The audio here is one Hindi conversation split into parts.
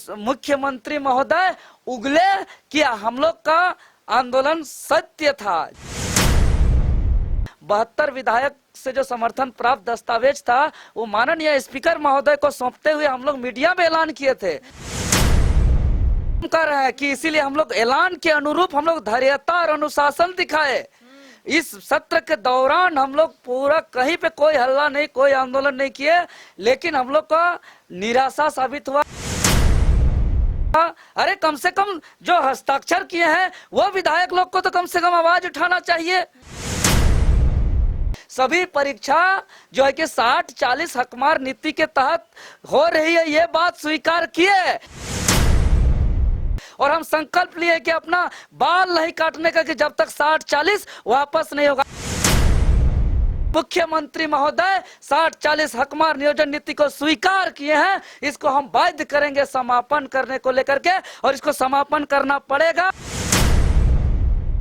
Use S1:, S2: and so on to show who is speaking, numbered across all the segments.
S1: मुख्यमंत्री महोदय उगले कि हम लोग का आंदोलन सत्य था। 72 विधायक से जो समर्थन प्राप्त दस्तावेज था वो माननीय स्पीकर महोदय को सौंपते हुए हम लोग मीडिया में ऐलान किए थे कर रहे हैं कि इसीलिए हम लोग ऐलान के अनुरूप हम लोग धैर्यता और अनुशासन दिखाए। इस सत्र के दौरान हम लोग पूरा कहीं पे कोई हल्ला नहीं, कोई आंदोलन नहीं किए, लेकिन हम लोग का निराशा साबित हुआ। अरे कम से कम जो हस्ताक्षर किए हैं वो विधायक लोग को तो कम से कम आवाज उठाना चाहिए। सभी परीक्षा जो है कि 60-40 हकमार नीति के तहत हो रही है, ये बात स्वीकार किए और हम संकल्प लिए कि अपना बाल नहीं काटने का, कि जब तक 60-40 वापस नहीं होगा। मुख्यमंत्री महोदय 60-40 हकमार नियोजन नीति को स्वीकार किए हैं, इसको हम बाध्य करेंगे समापन करने को लेकर के, और इसको समापन करना पड़ेगा।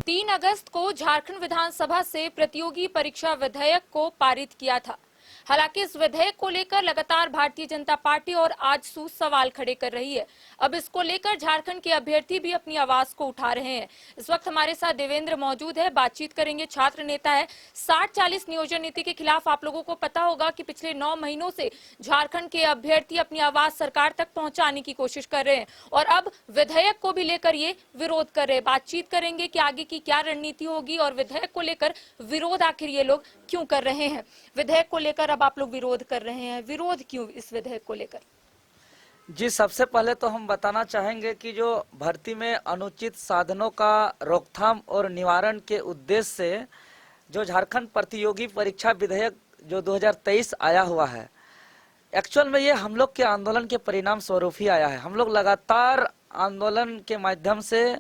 S2: 3 अगस्त को झारखंड विधानसभा से प्रतियोगी परीक्षा विधेयक को पारित किया था। हालांकि इस विधेयक को लेकर लगातार भारतीय जनता पार्टी और आजसू सवाल खड़े कर रही है। अब इसको लेकर झारखंड के अभ्यर्थी भी अपनी आवाज को उठा रहे हैं। इस वक्त हमारे साथ देवेंद्र मौजूद है, बातचीत करेंगे। छात्र नेता है। 60-40 नियोजन नीति के खिलाफ आप लोगों को पता होगा कि पिछले 9 महीनों से झारखंड के अभ्यर्थी अपनी आवाज सरकार तक पहुंचाने की कोशिश कर रहे हैं और अब विधेयक को भी लेकर ये विरोध कर रहे हैं। बातचीत करेंगे कि आगे की क्या रणनीति होगी और विधेयक को लेकर विरोध आखिर ये लोग क्यों कर रहे हैं। विधेयक को लेकर अब आप लोग विरोध कर रहे हैं, विरोध क्यों इस विधेयक को लेकर?
S1: जी, सबसे पहले तो हम बताना चाहेंगे कि जो भर्ती में अनुचित साधनों का रोकथाम और निवारण के उद्देश्य से जो झारखंड प्रतियोगी परीक्षा विधेयक जो 2023 आया हुआ है, एक्चुअल में ये हम लोग के आंदोलन के परिणाम स्वरूप ही आया है। हम लोग लगातार आंदोलन के माध्यम से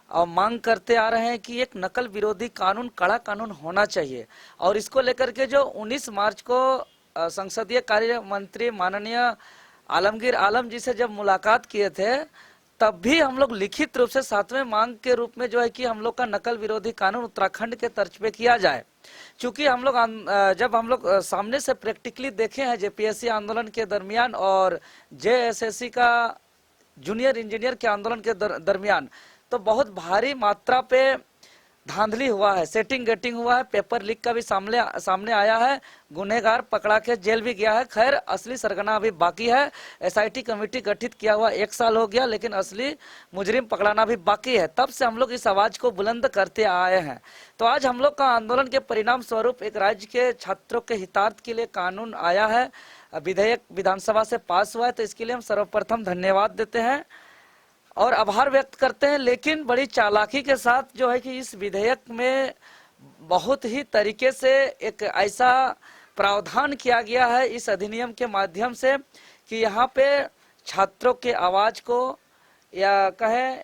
S1: मांग करते आ रहे हैं कि एक नकल विरोधी कानून, कड़ा कानून होना चाहिए, और इसको लेकर के जो 19 मार्च को संसदीय कार्य मंत्री माननीय आलमगीर आलम जी से जब मुलाकात किए थे, तब भी हम लोग लिखित रूप से 7वें मांग के रूप में जो है कि हम लोग का नकल विरोधी कानून उत्तराखंड के तर्ज पे किया जाए। चूंकि हम लोग जब हम लोग सामने से प्रैक्टिकली देखे हैं जेपीएससी आंदोलन के दरमियान और जेएसएससी का जूनियर इंजीनियर के आंदोलन के दरमियान, तो बहुत भारी मात्रा पे धांधली हुआ है, सेटिंग गेटिंग हुआ है, पेपर लीक का भी सामने आया है, गुनहगार पकड़ा के जेल भी गया है। खैर, असली सरगना अभी बाकी है। एसआईटी कमेटी गठित किया हुआ 1 साल हो गया, लेकिन असली मुजरिम पकड़ाना भी बाकी है। तब से हम लोग इस आवाज को बुलंद करते आए हैं। तो आज हम लोग का आंदोलन के परिणाम स्वरूप एक राज्य के छात्रों के हितार्थ के लिए कानून आया है, विधेयक विधानसभा से पास हुआ है। तो इसके लिए हम सर्वप्रथम धन्यवाद देते हैं और आभार व्यक्त करते हैं। लेकिन बड़ी चालाकी के साथ जो है कि इस विधेयक में बहुत ही तरीके से एक ऐसा प्रावधान किया गया है इस अधिनियम के माध्यम से कि यहाँ पे छात्रों के आवाज को या कहें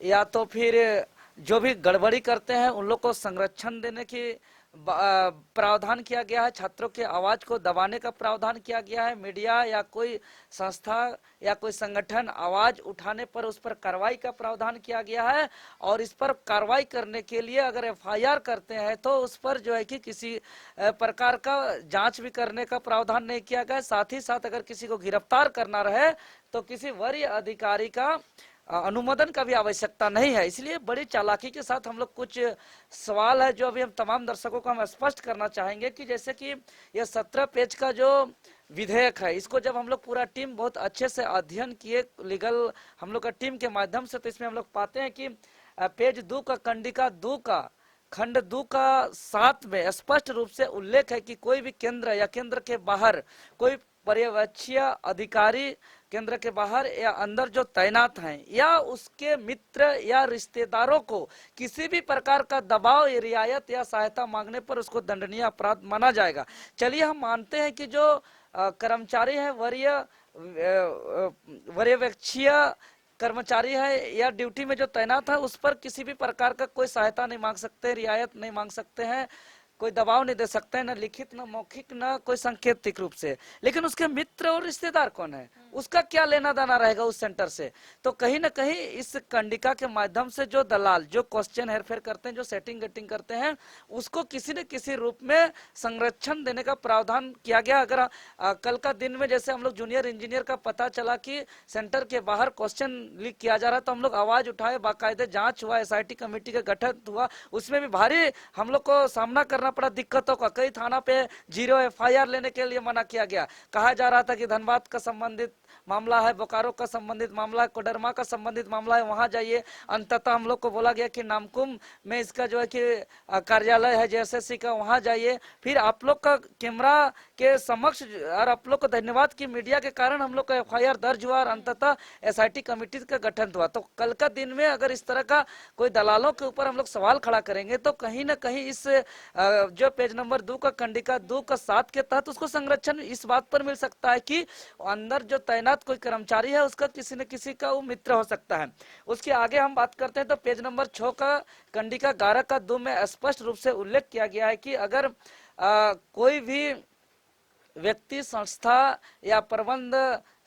S1: या तो फिर जो भी गड़बड़ी करते हैं उन लोग को संरक्षण देने की प्रावधान किया गया है। छात्रों के आवाज को दबाने का प्रावधान किया गया है। मीडिया या कोई संस्था या कोई संगठन आवाज उठाने पर उस पर कार्रवाई का प्रावधान किया गया है, और इस पर कार्रवाई करने के लिए अगर एफआईआर करते हैं तो उस पर जो है कि किसी प्रकार का जांच भी करने का प्रावधान नहीं किया गया। साथ ही साथ अगर किसी को गिरफ्तार करना रहे तो किसी वरीय अधिकारी का अनुमोदन का भी आवश्यकता नहीं है। इसलिए बड़ी चालाकी के साथ हम लोग कुछ सवाल है जो अभी हम तमाम दर्शकों को हम स्पष्ट करना चाहेंगे कि जैसे कि यह 17 पेज का जो विधेयक है, इसको जब हम लोग पूरा टीम बहुत अच्छे से अध्ययन किए लीगल हम लोग का टीम के माध्यम से, तो इसमें हम लोग पाते हैं कि पेज 2 का कंडिका 2 का खंड 2 का 7 में स्पष्ट रूप से उल्लेख है कि कोई भी केंद्र या केंद्र के बाहर कोई पर्यवेक्षीय अधिकारी केंद्र के बाहर या अंदर जो तैनात हैं या उसके मित्र या रिश्तेदारों को किसी भी प्रकार का दबाव, रियायत या सहायता मांगने पर उसको दंडनीय अपराध माना जाएगा। चलिए हम मानते हैं कि जो कर्मचारी है पर्यवेक्षीय कर्मचारी है या ड्यूटी में जो तैनात है उस पर किसी भी प्रकार का कोई सहायता नहीं मांग सकते, रियायत नहीं मांग सकते हैं। कोई दबाव नहीं दे सकते हैं, न लिखित न मौखिक न कोई सांकेतिक रूप से, लेकिन उसके मित्र और रिश्तेदार कौन है, उसका क्या लेना देना रहेगा उस सेंटर से। तो कहीं ना कहीं इस कंडिका के माध्यम से जो दलाल जो क्वेश्चन हेरफेर करते हैं, जो सेटिंग गेटिंग करते हैं, उसको किसी न किसी रूप में संरक्षण देने का प्रावधान किया गया। अगर कल का दिन में जैसे हम लोग जूनियर इंजीनियर का पता चला कि सेंटर के बाहर क्वेश्चन लीक किया जा रहा है, तो हम लोग आवाज उठाए, बाकायदे जांच हुआ, एसआईटी कमेटी का गठन हुआ, उसमें भी भारी हम लोग को सामना करना पड़ा दिक्कतों का। कई थाना पे 0 एफआईआर लेने के लिए मना किया गया। कहा जा रहा था कि धनबाद का संबंधित मामला है, बोकारो का संबंधित मामला है, कोडरमा का संबंधित मामला है, वहां जाइए। अंततः हम लोग को बोला गया कि नामकुम में इसका जो है कि कार्यालय है जेएसएससी का, वहां जाइए। फिर आप लोग का कैमरा के समक्ष और आप लोग को धन्यवाद कि मीडिया के कारण हम लोग का एफआईआर दर्ज हुआ और अंततः एसआईटी कमेटी का गठन हुआ। तो कल का दिन में अगर इस तरह का कोई दलालों के ऊपर हम लोग सवाल खड़ा करेंगे तो कहीं ना कहीं इस जो पेज नंबर 2 का कंडिका 2 का 7 के तहत उसको संरक्षण इस बात पर मिल सकता है कि अंदर जो तैनात कोई कर्मचारी है उसका किसी न किसी का वो मित्र हो सकता है। उसके आगे हम बात करते हैं तो पेज नंबर 6 का कंडिका 11 का 2 में स्पष्ट रूप से उल्लेख किया गया है कि अगर कोई भी व्यक्ति, संस्था या प्रबंध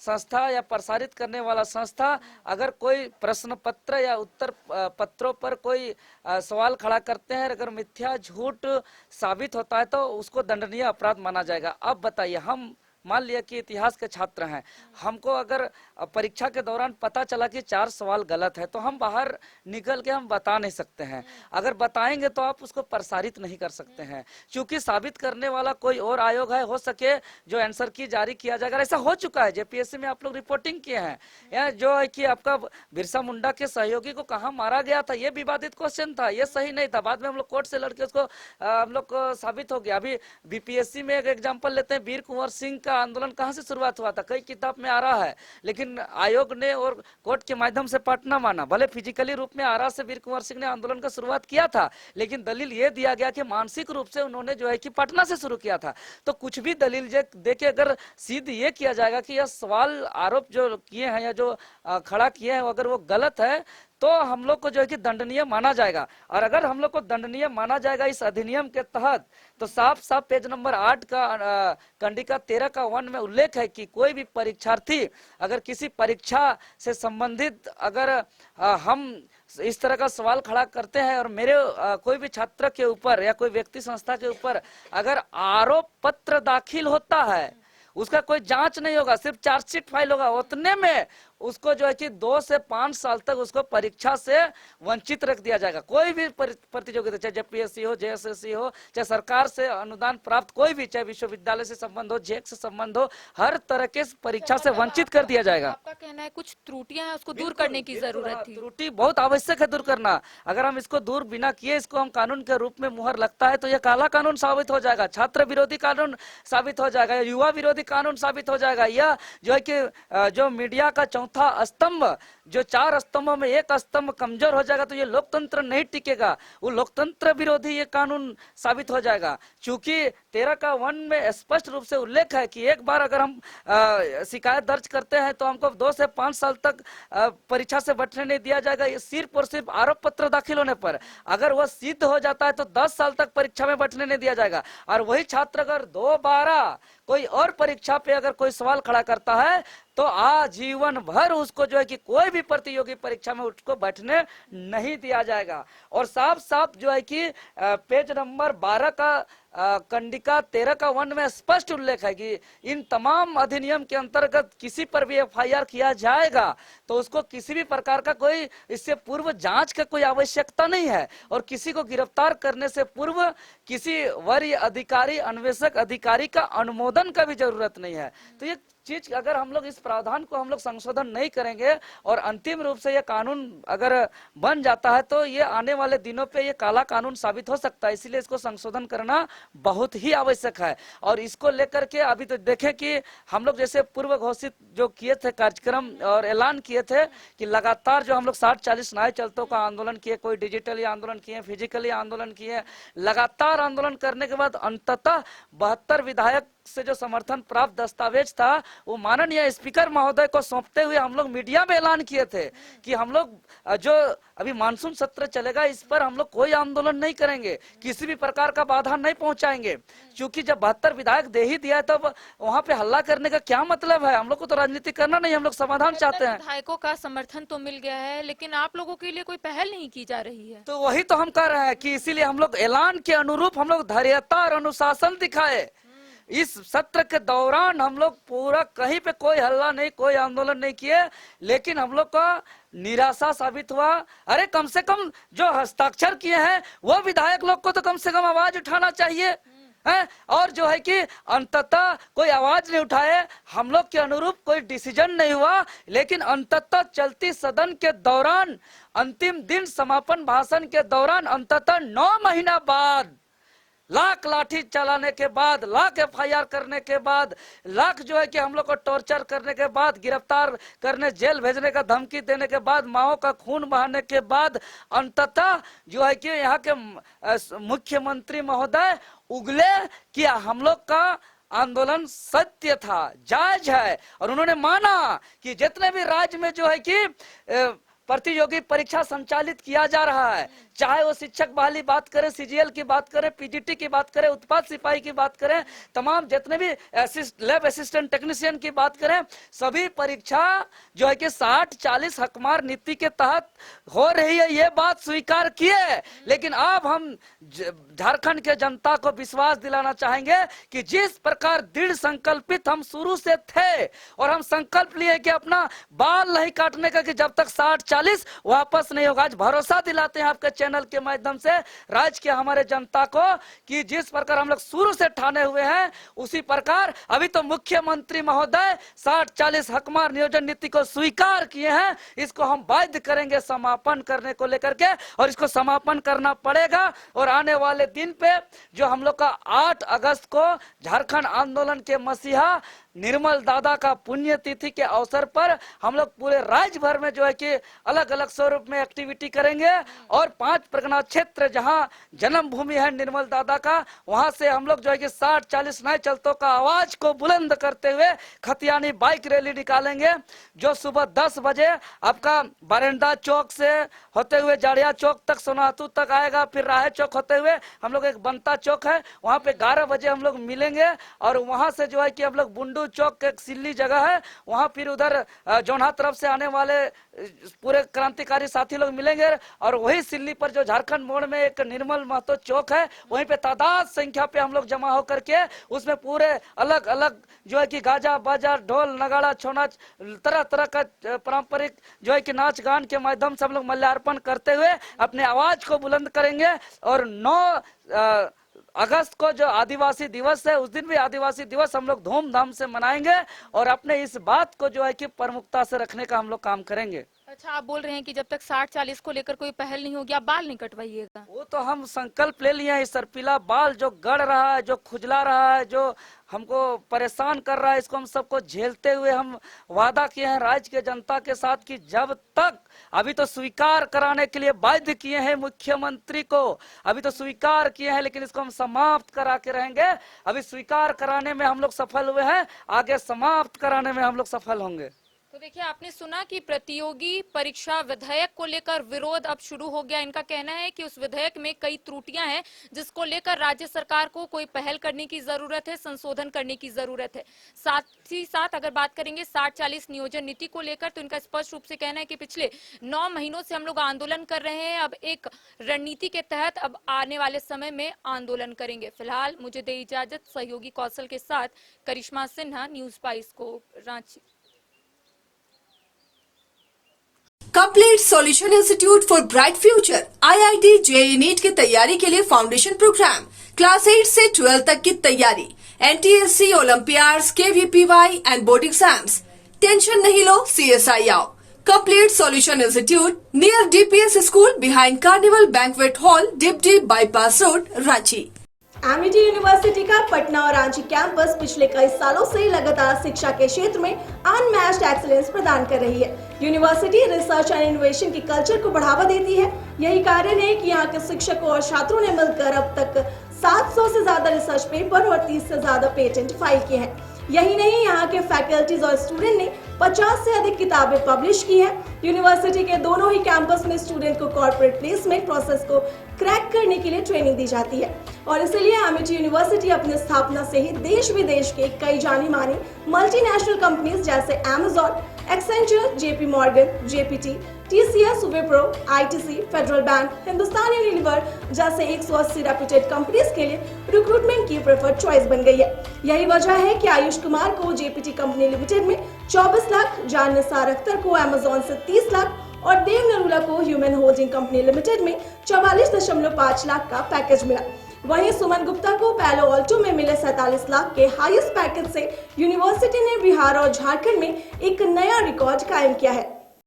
S1: संस्था या प्रसारित करने वाला संस्था अगर कोई प्रश्न पत्र या उत्तर पत्रों पर कोई सवाल खड़ा करते हैं, अगर मिथ्या झूठ साबित होता है तो उसको दंडनीय अपराध माना जाएगा। अब बताइए, हम मान लिया कि इतिहास के छात्र हैं, हमको अगर परीक्षा के दौरान पता चला कि 4 सवाल गलत है तो हम बाहर निकल के हम बता नहीं सकते हैं। अगर बताएंगे तो आप उसको प्रसारित नहीं कर सकते हैं, क्योंकि साबित करने वाला कोई और आयोग है, हो सके जो आंसर की जारी किया जाएगा। ऐसा हो चुका है, जेपीएससी में आप लोग रिपोर्टिंग किए हैं, या जो है कि आपका बिरसा मुंडा के सहयोगी को कहाँ मारा गया था, ये विवादित क्वेश्चन था, ये सही नहीं था। बाद में हम लोग कोर्ट से लड़के उसको हम लोग को साबित हो गया। अभी बीपीएससी में एक एग्जाम्पल लेते हैं, वीर कुंवर सिंह का आंदोलन कहां से शुरुआत हुआ था, कई किताब में आ रहा है, लेकिन आयोग ने और कोर्ट के माध्यम से पटना माना। भले फिजिकली रूप में आरा से वीर कुंवर सिंह ने आंदोलन का शुरुआत किया था, लेकिन दलील ये दिया गया कि मानसिक रूप से उन्होंने जो है कि पटना से शुरू किया था। तो कुछ भी दलील देके अगर सिद्ध ये किया जाएगा कि यह सवाल आरोप जो किए हैं या जो खड़ा किए हैं अगर वो गलत है तो हम लोग को जो है कि दंडनीय माना जाएगा। और अगर हम लोग को दंडनीय माना जाएगा इस अधिनियम के तहत, तो साफ साफ पेज नंबर 8 का कंडिका 13 का 1 में उल्लेख है कि कोई भी परीक्षार्थी अगर किसी परीक्षा से संबंधित अगर हम इस तरह का सवाल खड़ा करते हैं और मेरे कोई भी छात्र के ऊपर या कोई व्यक्ति संस्था के ऊपर अगर आरोप पत्र दाखिल होता है, उसका कोई जांच नहीं होगा, सिर्फ चार्जशीट फाइल होगा, उतने में उसको जो है कि 2 से 5 साल तक उसको परीक्षा से वंचित रख दिया जाएगा। कोई भी प्रतियोगिता, चाहे जेपीएससी हो, जेएसएससी हो, चाहे सरकार से अनुदान प्राप्त कोई भी, चाहे विश्वविद्यालय से संबंध हो, जेक से संबंध हो, हर तरह के परीक्षा से वंचित कर दिया जाएगा।
S2: आपका कहना है कुछ त्रुटियां हैं, उसको दूर करने की जरूरत थी।
S1: त्रुटि बहुत आवश्यक है दूर करना। अगर हम इसको दूर बिना किए इसको हम कानून के रूप में मुहर लगता है तो यह काला कानून साबित हो जाएगा, छात्र विरोधी कानून साबित हो जाएगा, युवा विरोधी कानून साबित हो जाएगा। यह जो है कि जो मीडिया का चौथा स्तंभ, जो 4 स्तंभों में एक स्तंभ कमजोर हो जाएगा तो ये लोकतंत्र नहीं टिकेगा, वो लोकतंत्र विरोधी ये कानून साबित हो जाएगा। क्योंकि 13 का 1 में स्पष्ट रूप से उल्लेख है कि एक बार अगर हम शिकायत दर्ज करते हैं तो हमको 2 से 5 साल तक परीक्षा से बैठने नहीं दिया जाएगा, ये सिर्फ और सिर्फ आरोप पत्र दाखिल होने पर। अगर वह सिद्ध हो जाता है तो 10 साल तक परीक्षा में बैठने नहीं दिया जाएगा। और वही छात्र अगर दोबारा कोई और परीक्षा पे अगर कोई सवाल खड़ा करता है तो आजीवन भर उसको जो है कि कोई भी प्रतियोगी परीक्षा में उसको बैठने नहीं दिया जाएगा। और साफ साफ जो है कि पेज नंबर 12 का कंडिका 13 का 1 में स्पष्ट उल्लेख है कि इन तमाम अधिनियम के अंतर्गत किसी पर भी एफआईआर किया जाएगा तो उसको किसी भी प्रकार का कोई इससे पूर्व जांच का कोई आवश्यकता नहीं है, और किसी को गिरफ्तार करने से पूर्व किसी वरीय अधिकारी, अन्वेषक अधिकारी का अनुमोदन का भी जरूरत नहीं है। तो ये चीज अगर हम लोग इस प्रावधान को हम लोग संशोधन नहीं करेंगे और अंतिम रूप से ये कानून अगर बन जाता है तो ये आने वाले दिनों पे ये काला कानून साबित हो सकता है। इसलिए इसको संशोधन करना बहुत ही आवश्यक है। और इसको लेकर के अभी तो देखें कि हम लोग जैसे पूर्व घोषित जो किए थे कार्यक्रम और ऐलान किए थे कि लगातार जो हम लोग 60-40 न्याय चलतों का आंदोलन किए, कोई डिजिटली आंदोलन किए, फिजिकली आंदोलन किए, लगातार आंदोलन करने के बाद अंततः 72 विधायक से जो समर्थन प्राप्त दस्तावेज था वो माननीय स्पीकर महोदय को सौंपते हुए हम लोग मीडिया में ऐलान किए थे कि हम लोग जो अभी मानसून सत्र चलेगा इस पर हम लोग कोई आंदोलन नहीं करेंगे, किसी भी प्रकार का बाधा नहीं पहुंचाएंगे, क्योंकि जब 72 विधायक दे ही दिया है तब वहां पे हल्ला करने का क्या मतलब है। हम लोग को तो राजनीति करना नहीं, हम लोग समाधान चाहते हैं।
S2: विधायकों का समर्थन तो मिल गया है, लेकिन आप लोगों के लिए कोई पहल नहीं की जा रही है।
S1: तो वही तो हम कह रहे हैं कि इसीलिए हम लोग ऐलान के अनुरूप हम लोग धैर्यता और अनुशासन दिखाए। इस सत्र के दौरान हम लोग पूरा कहीं पे कोई हल्ला नहीं, कोई आंदोलन नहीं किए, लेकिन हम लोग का निराशा साबित हुआ। अरे कम से कम जो हस्ताक्षर किए हैं वो विधायक लोग को तो कम से कम आवाज उठाना चाहिए है, और जो है कि अंततः कोई आवाज नहीं उठाए, हम लोग के अनुरूप कोई डिसीजन नहीं हुआ, लेकिन अंततः चलती सदन के दौरान अंतिम दिन समापन भाषण के दौरान अंततः 9 महीना बाद, लाख लाठी चलाने के बाद, लाख FIR करने के बाद, लाख जो है कि हम लोग को टॉर्चर करने के बाद, गिरफ्तार करने, जेल भेजने का धमकी देने के बाद, माओ का खून बहाने के बाद अंततः जो है कि यहाँ के मुख्यमंत्री महोदय उगले कि हम लोग का आंदोलन सत्य था, जायज है, और उन्होंने माना कि जितने भी राज्य में जो है कि प्रतियोगी परीक्षा संचालित किया जा रहा है, चाहे वो शिक्षक बहाली बात करें, CGL की बात करें, PGT की बात करें, उत्पाद सिपाही की बात करें, तमाम जितने भी लैब असिस्टेंट टेक्नीशियन की बात करें, सभी परीक्षा जो है कि 60-40 हकमार नीति के तहत हो रही है, ये बात स्वीकार किए। लेकिन अब हम झारखंड के जनता को विश्वास दिलाना चाहेंगे कि जिस प्रकार दृढ़ संकल्पित हम शुरू से थे, और हम संकल्प लिए कि अपना बाल नहीं काटने का, कि जब तक 60-40 वापस नहीं होगा। आज भरोसा दिलाते हैं आपके चैनल के माध्यम से राज्य के हमारे जनता को कि जिस प्रकार हम लोग शुरू से ठाने हुए हैं, उसी प्रकार अभी तो मुख्यमंत्री महोदय 60-40 हकमार नियोजन नीति को स्वीकार किए हैं, इसको हम बाध्य करेंगे समापन करने को लेकर के, और इसको समापन करना पड़ेगा। और आने वाले दिन पे जो हम लोग का 8 अगस्त को झारखंड आंदोलन के मसीहा निर्मल दादा का पुण्यतिथि के अवसर पर हम लोग पूरे राज्य भर में जो है कि अलग अलग स्वरूप में एक्टिविटी करेंगे, और 5 परगना क्षेत्र जहां जन्मभूमि है निर्मल दादा का, वहां से हम लोग जो है कि 60-40 नए चलतों का आवाज को बुलंद करते हुए खतियानी बाइक रैली निकालेंगे, जो सुबह 10 बजे आपका बारेंडा चौक से होते हुए जाड़िया चौक तक, सोनातू तक आएगा, फिर राह चौक होते हुए हम लोग एक बनता चौक है वहां पे 11 बजे हम लोग मिलेंगे, और वहां से जो है कि हम लोग बुंडू चौक एक सिल्ली जगह है, वहां फिर उधर जोन्हा तरफ से आने वाले पूरे क्रांतिकारी साथी लोग मिलेंगे, और वही सिल्ली पर जो झारखंड मोड़ में एक निर्मल महतो चौक है, वहीं पे तादाद संख्या पे हम लोग जमा होकर के उसमें पूरे अलग अलग जो है कि गाजा बाजा ढोल नगाड़ा छौना तरह तरह का पारंपरिक जो है कि नाच गान के माध्यम से हम लोग मल्यार्पण करते हुए अपने आवाज को बुलंद करेंगे। और 9 अगस्त को जो आदिवासी दिवस है, उस दिन भी आदिवासी दिवस हम लोग धूमधाम से मनाएंगे, और अपने इस बात को जो है कि प्रमुखता से रखने का हम लोग काम करेंगे।
S2: अच्छा, आप बोल रहे हैं कि जब तक 60-40 को लेकर कोई पहल नहीं होगी आप बाल नहीं कटवाइएगा? वो
S1: तो हम संकल्प ले लिए हैं। इस सरपीला बाल जो गड़ रहा है, जो खुजला रहा है, जो हमको परेशान कर रहा है, इसको हम सबको झेलते हुए हम वादा किए हैं राज्य के जनता के साथ कि जब तक, अभी तो स्वीकार कराने के लिए बाध्य किए हैं मुख्यमंत्री को, अभी तो स्वीकार किए हैं, लेकिन इसको हम समाप्त करा के रहेंगे। अभी स्वीकार कराने में हम लोग सफल हुए हैं, आगे समाप्त कराने में हम लोग सफल होंगे।
S2: तो देखिए, आपने सुना कि प्रतियोगी परीक्षा विधेयक को लेकर विरोध अब शुरू हो गया। इनका कहना है कि उस विधेयक में कई त्रुटियां हैं, जिसको लेकर राज्य सरकार को कोई पहल करने की जरूरत है, संशोधन करने की जरूरत है। साथ ही साथ अगर बात करेंगे 60-40 नियोजन नीति को लेकर, तो इनका स्पष्ट रूप से कहना है कि पिछले 9 महीनों से हम लोग आंदोलन कर रहे हैं, अब एक रणनीति के तहत अब आने वाले समय में आंदोलन करेंगे। फिलहाल मुझे दे इजाजत, सहयोगी कौशल के साथ करिश्मा सिन्हा, न्यूज 22 को Ranchi.
S3: Complete solution institute for bright future IIT JEE NEET की तैयारी के लिए फाउंडेशन प्रोग्राम, क्लास 8 से 12 तक की तैयारी, NTSC, ओलंपियाड्स, KVPY एंड बोर्ड एग्जाम्स। टेंशन नहीं लो, CSI आओ। Complete solution institute near DPS school behind carnival banquet hall, डिपडी bypass road, Ranchi.
S4: Amity University का पटना और रांची कैंपस पिछले कई सालों से लगातार शिक्षा के क्षेत्र में अनमैच्ड एक्सीलेंस प्रदान कर रही है। यूनिवर्सिटी रिसर्च एंड इनोवेशन की कल्चर को बढ़ावा देती है। यही कारण है कि यहाँ के शिक्षकों और छात्रों ने मिलकर अब तक 700 से ज्यादा रिसर्च पेपर और 30 से ज्यादा पेटेंट फाइल किए हैं। यही नहीं, यहाँ के फैकल्टीज और स्टूडेंट ने 50 से अधिक किताबें पब्लिश की हैं। यूनिवर्सिटी के दोनों ही कैंपस में स्टूडेंट को कॉर्पोरेट प्लेसमेंट प्रोसेस को क्रैक करने के लिए ट्रेनिंग दी जाती है और इसलिए एमिटी यूनिवर्सिटी अपनी स्थापना से ही देश विदेश के कई जानी मानी मल्टीनेशनल कंपनीज जैसे Amazon, Accenture, JP Morgan, GPT, TCS, Wipro, ITC, federal bank, Hindustan Unilever जैसे 180 रेप्यूटेड कंपनीज के लिए रिक्रूटमेंट की प्रेफर्ड चॉइस बन गई है। यही वजह है कि आयुष कुमार को जेपीटी कंपनी लिमिटेड में 24 लाख, जान निसार अख्तर को अमेजॉन से 30 लाख और देव नरूला को ह्यूमन होल्डिंग कंपनी लिमिटेड में 44.5 लाख का पैकेज मिला। वहीं सुमन गुप्ता को पैलो ऑल्टो में मिले 47 लाख के हाईएस्ट पैकेज से यूनिवर्सिटी ने बिहार और झारखंड में एक नया रिकॉर्ड कायम किया है।